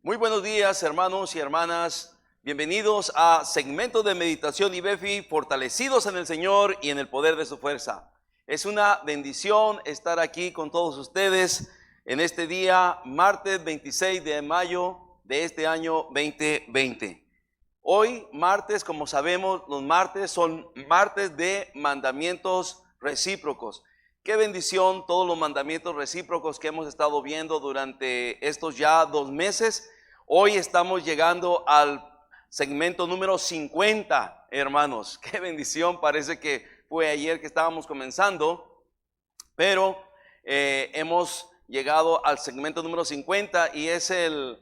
Muy buenos días, hermanos y hermanas. Bienvenidos a segmento de meditación IBEFI, fortalecidos en el Señor y en el poder de su fuerza. Es una bendición estar aquí con todos ustedes en este día, martes 26 de mayo de este año 2020. Hoy, martes, como sabemos, los martes son martes de mandamientos recíprocos. Qué bendición todos los mandamientos recíprocos que hemos estado viendo durante estos ya 2 meses. Hoy estamos llegando al segmento número 50, hermanos. Qué bendición, parece que fue ayer que estábamos comenzando, pero hemos llegado al segmento número 50 y es el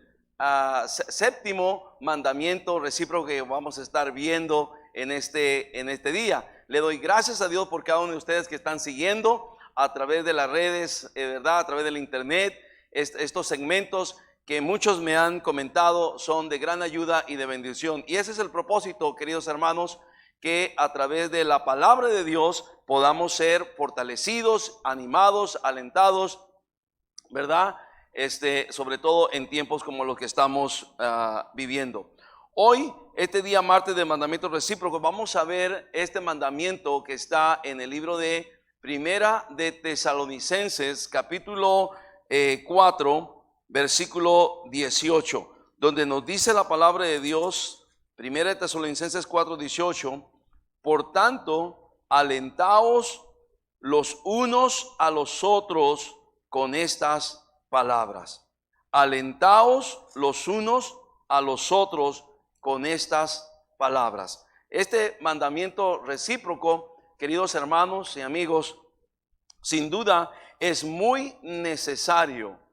séptimo mandamiento recíproco que vamos a estar viendo en este día. Le doy gracias a Dios por cada uno de ustedes que están siguiendo a través de las redes, ¿verdad? A través del internet, estos segmentos que muchos me han comentado son de gran ayuda y de bendición. Y ese es el propósito, queridos hermanos, que a través de la palabra de Dios podamos ser fortalecidos, animados, alentados, ¿verdad? Sobre todo en tiempos como los que estamos viviendo. Hoy, este día martes de mandamientos recíprocos, vamos a ver este mandamiento que está en el libro de Primera de Tesalonicenses, capítulo 4, versículo 18, donde nos dice la palabra de Dios, Primera de Tesalonicenses 4, 18, por tanto, alentaos los unos a los otros con estas palabras. Alentaos los unos a los otros con estas palabras. Este mandamiento recíproco, queridos hermanos y amigos, sin duda es muy necesario,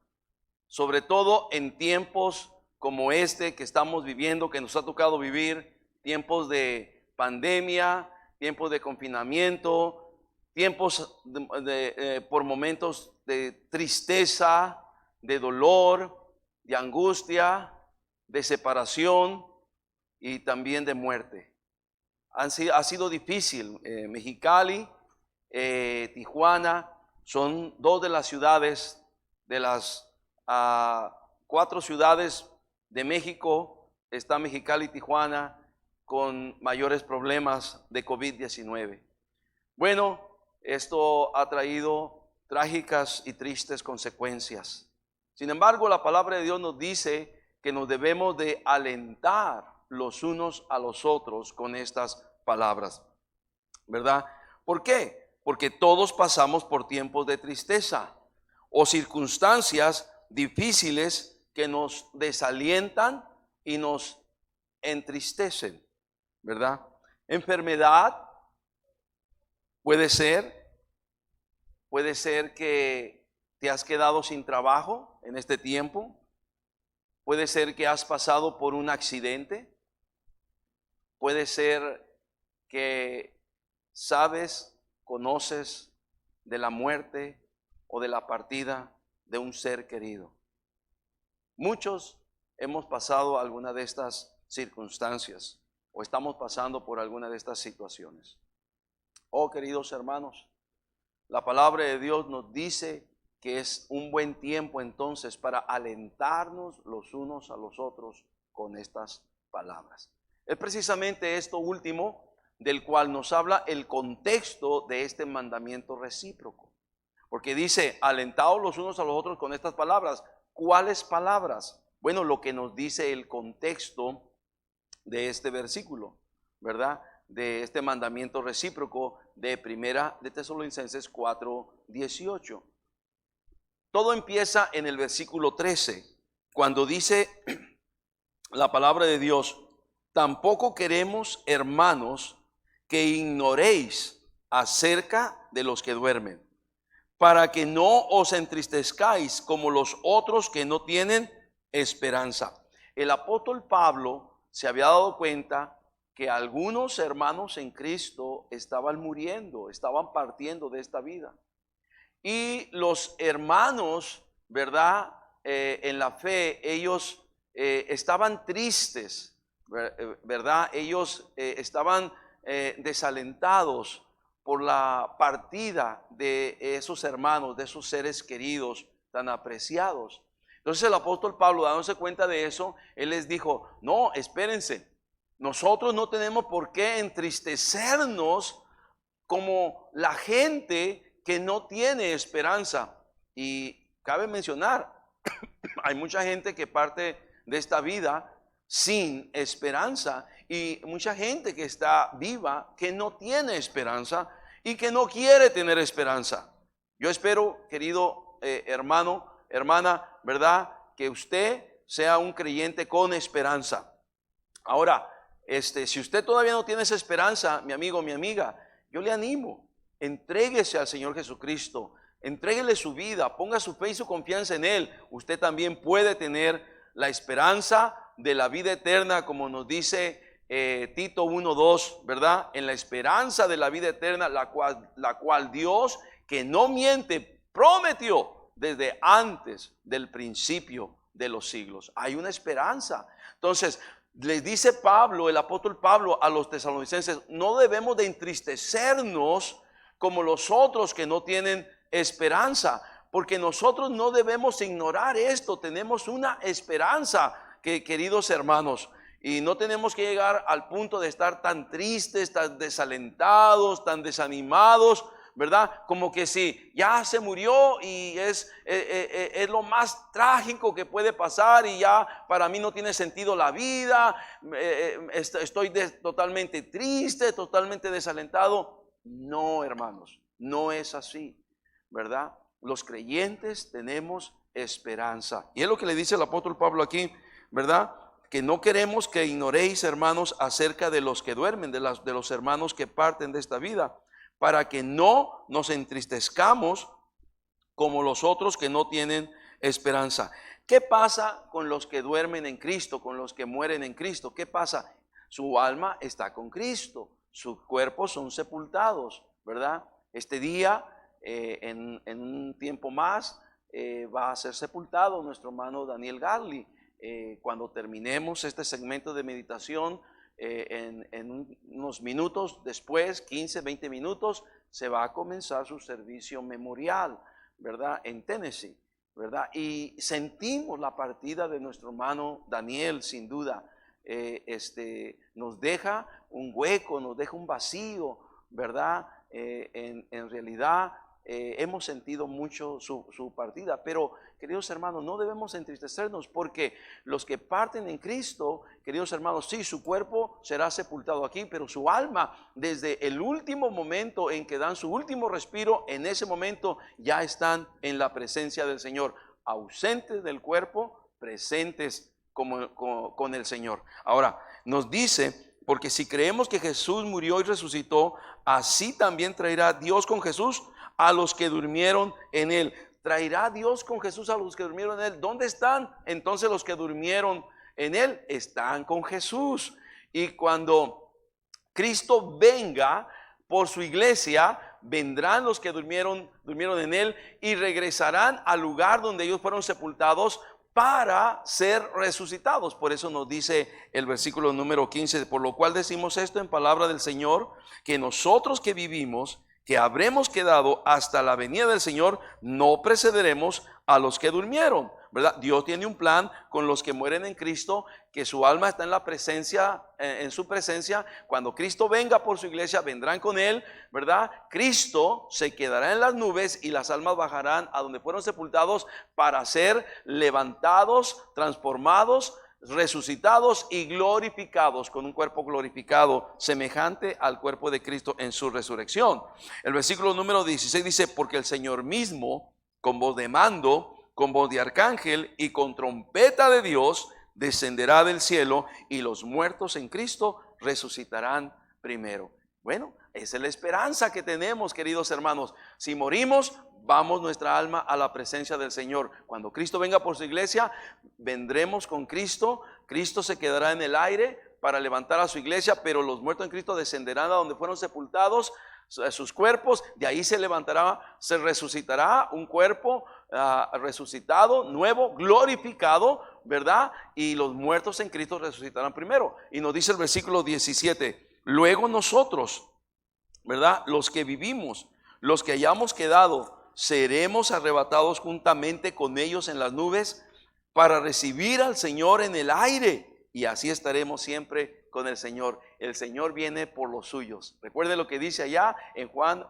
sobre todo en tiempos como este que estamos viviendo, que nos ha tocado vivir, tiempos de pandemia, tiempos de confinamiento, tiempos por momentos de tristeza, de dolor, de angustia, de separación y también de muerte. Ha sido difícil. Mexicali, Tijuana, son 2 de las ciudades, de las 4 ciudades de México, está Mexicali y Tijuana con mayores problemas de COVID-19. Bueno, esto ha traído trágicas y tristes consecuencias. Sin embargo, la palabra de Dios nos dice que nos debemos de alentar los unos a los otros con estas palabras, ¿verdad? ¿Por qué? Porque todos pasamos por tiempos de tristeza o circunstancias difíciles que nos desalientan y nos entristecen, ¿verdad? Enfermedad puede ser que te has quedado sin trabajo en este tiempo, puede ser que has pasado por un accidente, puede ser que sabes, conoces de la muerte o de la partida de un ser querido. Muchos hemos pasado alguna de estas circunstancias o estamos pasando por alguna de estas situaciones. Oh, queridos hermanos, la palabra de Dios nos dice que es un buen tiempo entonces para alentarnos los unos a los otros con estas palabras. Es precisamente esto último del cual nos habla el contexto de este mandamiento recíproco. Porque dice, alentaos los unos a los otros con estas palabras. ¿Cuáles palabras? Bueno, lo que nos dice el contexto de este versículo, ¿verdad? De este mandamiento recíproco de Primera de Tesalonicenses 4, 18. Todo empieza en el versículo 13, cuando dice la palabra de Dios, tampoco queremos, hermanos, que ignoréis acerca de los que duermen, para que no os entristezcáis como los otros que no tienen esperanza. El apóstol Pablo se había dado cuenta que algunos hermanos en Cristo estaban muriendo, estaban partiendo de esta vida. Y los hermanos, ¿verdad? En la fe, ellos estaban tristes, ¿verdad? Ellos estaban desalentados por la partida de esos hermanos, de esos seres queridos tan apreciados. Entonces el apóstol Pablo, dándose cuenta de eso, él les dijo, no, espérense, nosotros no tenemos por qué entristecernos como la gente que no tiene esperanza. Y cabe mencionar, hay mucha gente que parte de esta vida sin esperanza y mucha gente que está viva que no tiene esperanza y que no quiere tener esperanza. Yo espero, querido hermano, hermana, ¿verdad? Que usted sea un creyente con esperanza. Ahora, si usted todavía no tiene esa esperanza, mi amigo, mi amiga, yo le animo, entréguese al Señor Jesucristo, entréguele su vida, ponga su fe y su confianza en Él. Usted también puede tener la esperanza de la vida eterna, como nos dice Tito 1:2, ¿verdad? En la esperanza de la vida eterna, la cual Dios, que no miente, prometió desde antes del principio de los siglos. Hay una esperanza. Entonces, les dice Pablo, el apóstol Pablo, a los tesalonicenses, no debemos de entristecernos como los otros que no tienen esperanza, porque nosotros no debemos ignorar esto. Tenemos una esperanza, queridos hermanos, y no tenemos que llegar al punto de estar tan tristes, tan desalentados, tan desanimados, ¿verdad? Como que si ya se murió y es lo más trágico que puede pasar y ya para mí no tiene sentido la vida, estoy totalmente triste, totalmente desalentado. No, hermanos, no es así, ¿verdad? Los creyentes tenemos esperanza. Y es lo que le dice el apóstol Pablo aquí, ¿verdad? Que no queremos que ignoréis, hermanos, acerca de los que duermen, de los hermanos que parten de esta vida, para que no nos entristezcamos como los otros que no tienen esperanza. ¿Qué pasa con los que duermen en Cristo, con los que mueren en Cristo? ¿Qué pasa? Su alma está con Cristo, sus cuerpos son sepultados, ¿verdad? Este día, en un tiempo más, va a ser sepultado nuestro hermano Daniel Garli. Cuando terminemos este segmento de meditación, en unos minutos después, 15, 20 minutos, se va a comenzar su servicio memorial, ¿verdad? En Tennessee, ¿verdad? Y sentimos la partida de nuestro hermano Daniel, sin duda. Nos deja un hueco, nos deja un vacío, ¿verdad? En realidad hemos sentido mucho su partida, pero queridos hermanos, no debemos entristecernos, porque los que parten en Cristo, queridos hermanos, sí, su cuerpo será sepultado aquí, pero su alma, desde el último momento en que dan su último respiro, en ese momento ya están en la presencia del Señor, ausentes del cuerpo, presentes con el Señor. Ahora, nos dice, porque si creemos que Jesús murió y resucitó, así también traerá Dios con Jesús a los que durmieron en Él. Traerá Dios con Jesús a los que durmieron en Él. ¿Dónde están? Entonces los que durmieron en Él están con Jesús. Y cuando Cristo venga por su iglesia, vendrán los que durmieron en Él y regresarán al lugar donde ellos fueron sepultados para ser resucitados. Por eso nos dice el versículo número 15, por lo cual decimos esto en palabra del Señor, que nosotros que vivimos, que habremos quedado hasta la venida del Señor, no precederemos a los que durmieron, ¿verdad? Dios tiene un plan con los que mueren en Cristo, que su alma está en la presencia, en su presencia. Cuando Cristo venga por su iglesia, vendrán con Él, ¿verdad? Cristo se quedará en las nubes y las almas bajarán a donde fueron sepultados para ser levantados, transformados, resucitados y glorificados con un cuerpo glorificado semejante al cuerpo de Cristo en su resurrección. El versículo número 16 dice, porque el Señor mismo, con voz de mando, con voz de arcángel y con trompeta de Dios, descenderá del cielo y los muertos en Cristo resucitarán primero. Bueno, esa es la esperanza que tenemos, queridos hermanos. Si morimos, vamos nuestra alma a la presencia del Señor. Cuando Cristo venga por su iglesia, vendremos con Cristo. Cristo se quedará en el aire para levantar a su iglesia, pero los muertos en Cristo descenderán a donde fueron sepultados sus cuerpos. De ahí se levantará, se resucitará un cuerpo resucitado, nuevo, glorificado, ¿verdad? Y los muertos en Cristo resucitarán primero. Y nos dice el versículo 17, luego nosotros, ¿verdad? Los que vivimos, los que hayamos quedado, seremos arrebatados juntamente con ellos en las nubes para recibir al Señor en el aire, y así estaremos siempre con el Señor. El Señor viene por los suyos. Recuerde lo que dice allá en Juan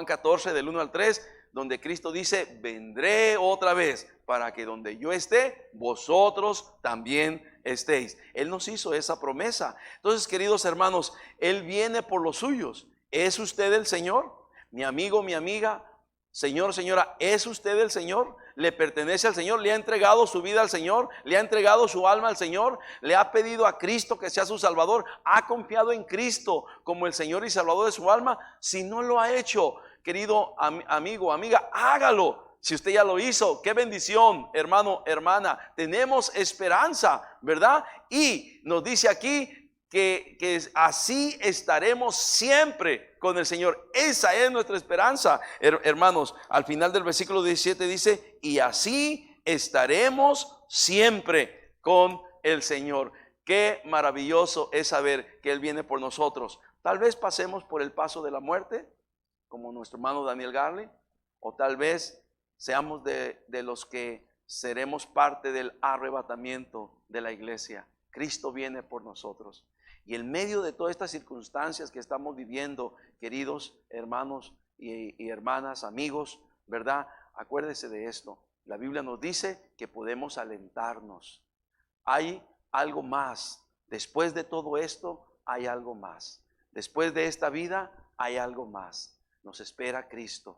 14 del 1 al 3, donde Cristo dice: vendré otra vez para que donde yo esté, vosotros también estéis. Él nos hizo esa promesa. Entonces, queridos hermanos, Él viene por los suyos. ¿Es usted el Señor? Mi amigo, mi amiga, señor, señora, ¿es usted el Señor? ¿Le pertenece al Señor? ¿Le ha entregado su vida al Señor? ¿Le ha entregado su alma al Señor? ¿Le ha pedido a Cristo que sea su Salvador? ¿Ha confiado en Cristo como el Señor y Salvador de su alma? Si no lo ha hecho, querido amigo, amiga, hágalo. Si usted ya lo hizo, qué bendición, hermano, hermana. Tenemos esperanza, ¿verdad? Y nos dice aquí que así estaremos siempre con el Señor. Esa es nuestra esperanza, hermanos. Al final del versículo 17 dice: y así estaremos siempre con el Señor. Qué maravilloso es saber que Él viene por nosotros. Tal vez pasemos por el paso de la muerte, como nuestro hermano Daniel Garley, o tal vez seamos de los que seremos parte del arrebatamiento de la iglesia. Cristo viene por nosotros. Y en medio de todas estas circunstancias que estamos viviendo, queridos hermanos y hermanas, amigos, ¿verdad? Acuérdese de esto. La Biblia nos dice que podemos alentarnos. Hay algo más. Después de todo esto, hay algo más. Después de esta vida, hay algo más. Nos espera Cristo.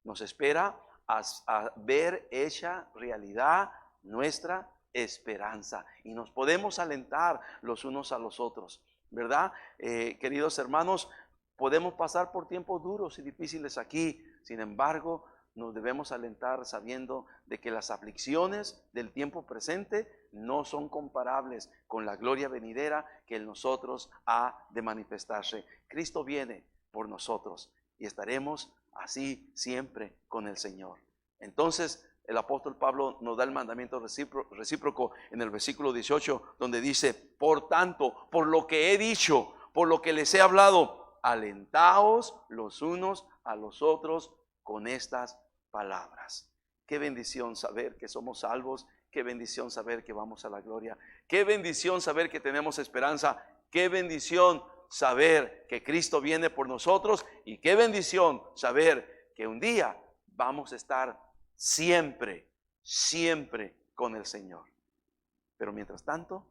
Nos espera a ver hecha realidad nuestra esperanza. Y nos podemos alentar los unos a los otros, ¿verdad? Queridos hermanos, podemos pasar por tiempos duros y difíciles aquí. Sin embargo, nos debemos alentar sabiendo de que las aflicciones del tiempo presente no son comparables con la gloria venidera que en nosotros ha de manifestarse. Cristo viene por nosotros y estaremos así siempre con el Señor. Entonces, el apóstol Pablo nos da el mandamiento recíproco en el versículo 18, donde dice: por tanto, por lo que he dicho, por lo que les he hablado, alentaos los unos a los otros con estas palabras. Qué bendición saber que somos salvos. Qué bendición saber que vamos a la gloria. Qué bendición saber que tenemos esperanza. Qué bendición saber que Cristo viene por nosotros. Y qué bendición saber que un día vamos a estar siempre, siempre con el Señor. Pero mientras tanto,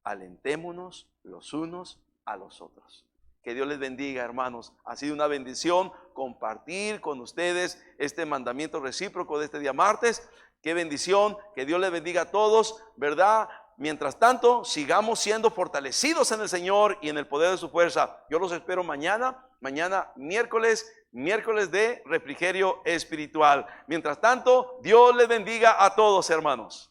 alentémonos los unos a los otros. Que Dios les bendiga, hermanos. Ha sido una bendición compartir con ustedes este mandamiento recíproco de este día martes. Qué bendición, que Dios les bendiga a todos, ¿verdad? Mientras tanto, sigamos siendo fortalecidos en el Señor y en el poder de su fuerza. Yo los espero mañana miércoles de refrigerio espiritual. Mientras tanto, Dios les bendiga a todos, hermanos.